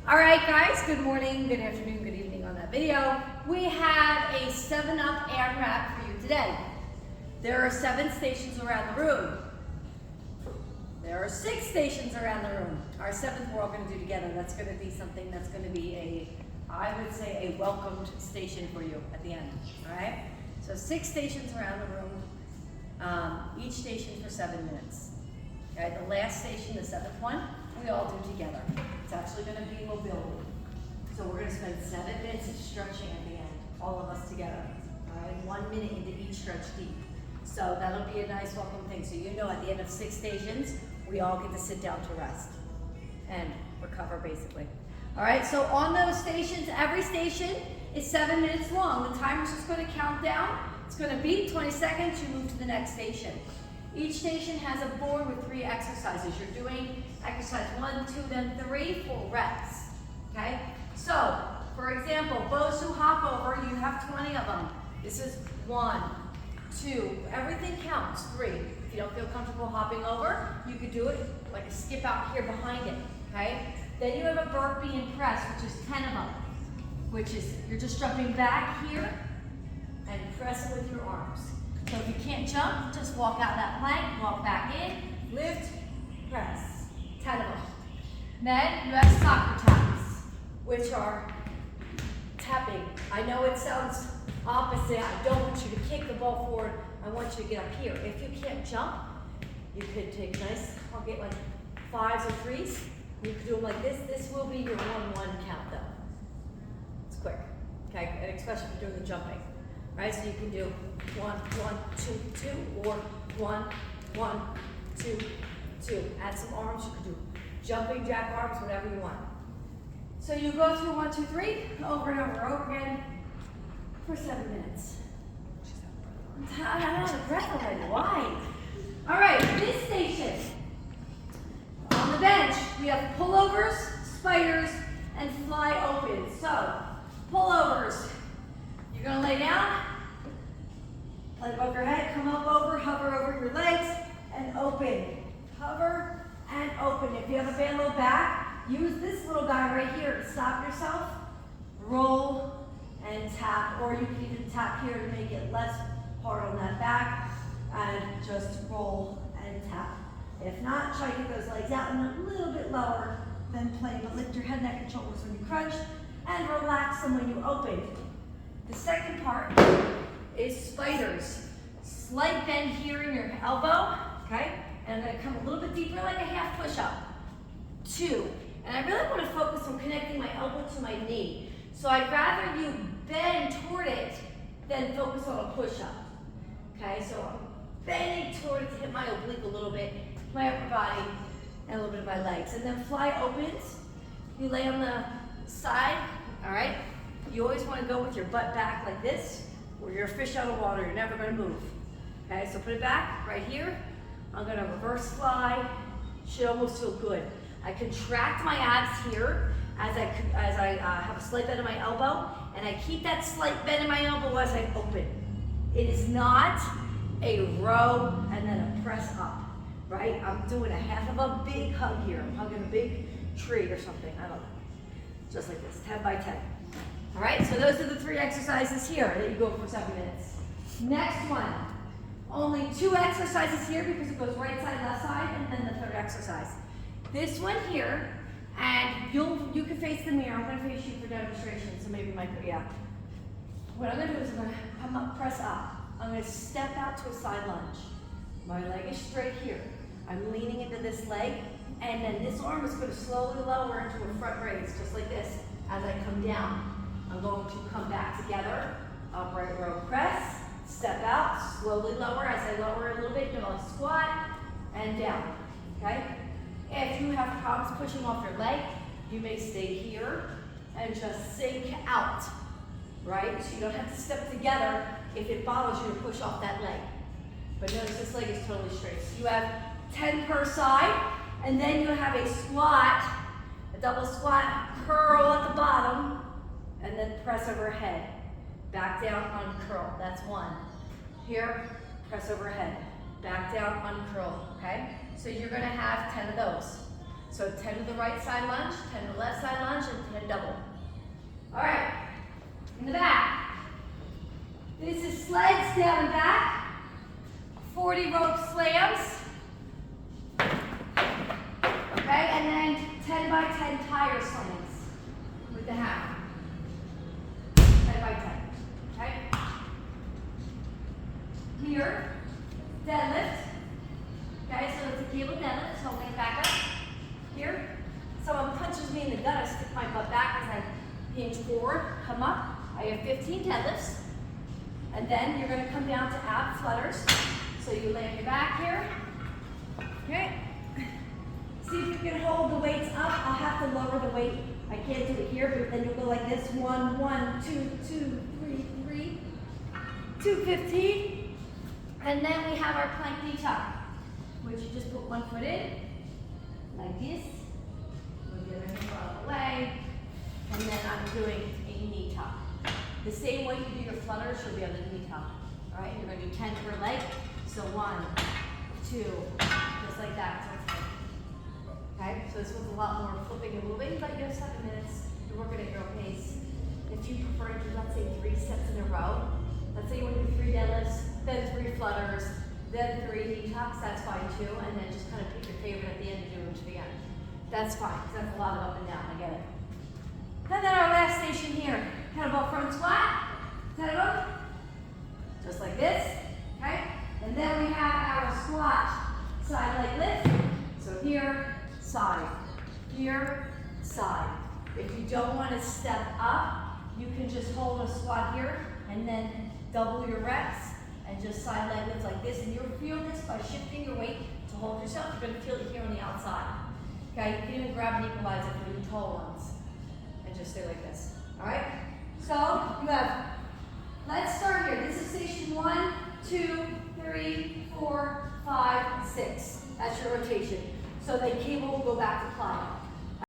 All right, guys, good morning, good afternoon, good evening on that video. We have a 7-Up amrap for you today. There are 7 stations around the room. There are 6 stations around the room. Our 7th we're all going to do together. That's going to be something that's going to be I would say, a welcomed station for you at the end. All right? So 6 stations around the room, each station for 7 minutes. Okay, the last station, the 7th one, we all do together. It's actually going to be mobility. So we're going to spend 7 minutes of stretching at the end, all of us together. All right, 1 minute into each stretch deep. So that'll be a nice welcome thing. So you know at the end of 6 stations, we all get to sit down to rest and recover basically. All right, so on those stations, every station is 7 minutes long. The timer's just going to count down. It's going to beep 20 seconds, you move to the next station. Each station has a board with 3 exercises. You're doing exercise 1, 2, then 3 full reps. Okay? So, for example, bows who hop over, you have 20 of them. This is 1, 2, everything counts, 3. If you don't feel comfortable hopping over, you could do it like a skip out here behind it. Okay? Then you have a burpee and press, which is 10 of them, which is you're just jumping back here and press it with your arms. So if you can't jump, just walk out that plank, walk back in, lift, press. 10 of them. Then you have soccer taps, which are tapping. I know it sounds opposite. I don't want you to kick the ball forward. I want you to get up here. If you can't jump, you could take nice, I'll get like 5s or 3s. You could do them like this. This will be your 1-1 count though. It's quick, okay? And especially if you're doing the jumping. Right, so you can do 1, 1, 2, 2, or 1, 1, 2, 2. Add some arms, you can do jumping jack arms, whatever you want. So you go through 1, 2, 3, over and over and over again for 7 minutes. I don't have a breath already, why? All right, this station. On the bench, we have pullovers, spiders, and fly opens. So, pullovers. You're going to lay down, let above your head, come up over, hover over your legs, and open. Hover and open. If you have a bad low back, use this little guy right here to stop yourself. Roll and tap, or you can even tap here to make it less hard on that back, and just roll and tap. If not, try to get those legs out and a little bit lower than plank, but lift your head, neck, and shoulders when you crunch, and relax them when you open. The second part is spiders. Slight bend here in your elbow, okay? And I'm gonna come a little bit deeper, like a half push-up. 2. And I really wanna focus on connecting my elbow to my knee. So I'd rather you bend toward it than focus on a push-up. Okay, so I'm bending toward it to hit my oblique a little bit, my upper body, and a little bit of my legs. And then fly opens. You lay on the side, all right? You always want to go with your butt back like this, or you're a fish out of water, you're never going to move. Okay, so put it back right here. I'm going to reverse fly. Should almost feel good. I contract my abs here as I have a slight bend in my elbow, and I keep that slight bend in my elbow as I open. It is not a row and then a press up, right? I'm doing a half of a big hug here. I'm hugging a big tree or something, I don't know. Just like this, 10 by 10. All right, so those are the 3 exercises here that you go for 7 minutes. Next one, only 2 exercises here because it goes right side, left side, and then the 3rd exercise. This one here, and you can face the mirror. I'm gonna face you for demonstration, so maybe yeah. What I'm gonna do is I'm gonna come up, press up. I'm gonna step out to a side lunge. My leg is straight here. I'm leaning into this leg, and then this arm is gonna slowly lower into a front raise, just like this, as I come down. I'm going to come back together, upright row press, step out, slowly lower. As I lower a little bit, you're gonna squat and down, okay? If you have problems pushing off your leg, you may stay here and just sink out, right? So you don't have to step together if it bothers you to push off that leg. But notice this leg is totally straight. So you have 10 per side, and then you have a squat, a double squat, curl at the bottom, and then press overhead. Back down, uncurl. That's 1. Here, press overhead. Back down, uncurl, okay? So you're gonna have 10 of those. So 10 to the right side lunge, 10 to the left side lunge, and 10 double. All right, in the back. This is sleds down and back, 40 rope slams. Okay, and then 10 by 10 tire slings with the hammer. 10 by 10, okay? Here, deadlift. Okay, so it's a cable deadlift, so I'm going to back up. Here, someone punches me in the gut, I stick my butt back as I hinge forward, come up. I have 15 deadlifts. And then you're going to come down to ab flutters. So you lay on your back here. Okay. See if you can hold the weights up. I'll have to lower the weight. I can't do it here, but then you'll go like this. 1, 1, 2, 2, 3, 3, 2, 15. And then we have our plank knee tuck, which you just put one foot in, like this. Move the other hand out of the way. And then I'm doing a knee tuck. The same way you do your flutters, you'll be able to knee tuck. All right, you're going to do 10 per leg. So 1, 2, just like that. Okay, so this one's a lot more flipping and moving, but you have 7 minutes. You're working at your own pace. If you prefer to do, let's say, 3 sets in a row, let's say you want to do 3 deadlifts, then 3 flutters, then 3 knee tucks, that's fine too, and then just kind of pick your favorite at the end and do them to the end. That's fine, because that's a lot of up and down, I get it. And then our last station here, kettlebell front squat, kettlebell, just like this, okay? And then we have our squat side leg lift. So here, side, here, side. If you don't want to step up, you can just hold a squat here and then double your reps and just side leg lift like this. And you'll feel this by shifting your weight to hold yourself. You're going to feel it here on the outside. Okay, you can even grab an equalizer for the tall ones and just stay like this. All right? So you have, let's start here. This is station 1, 2, 3, 4, 5, 6. That's your rotation. So the cable will go back to plyo.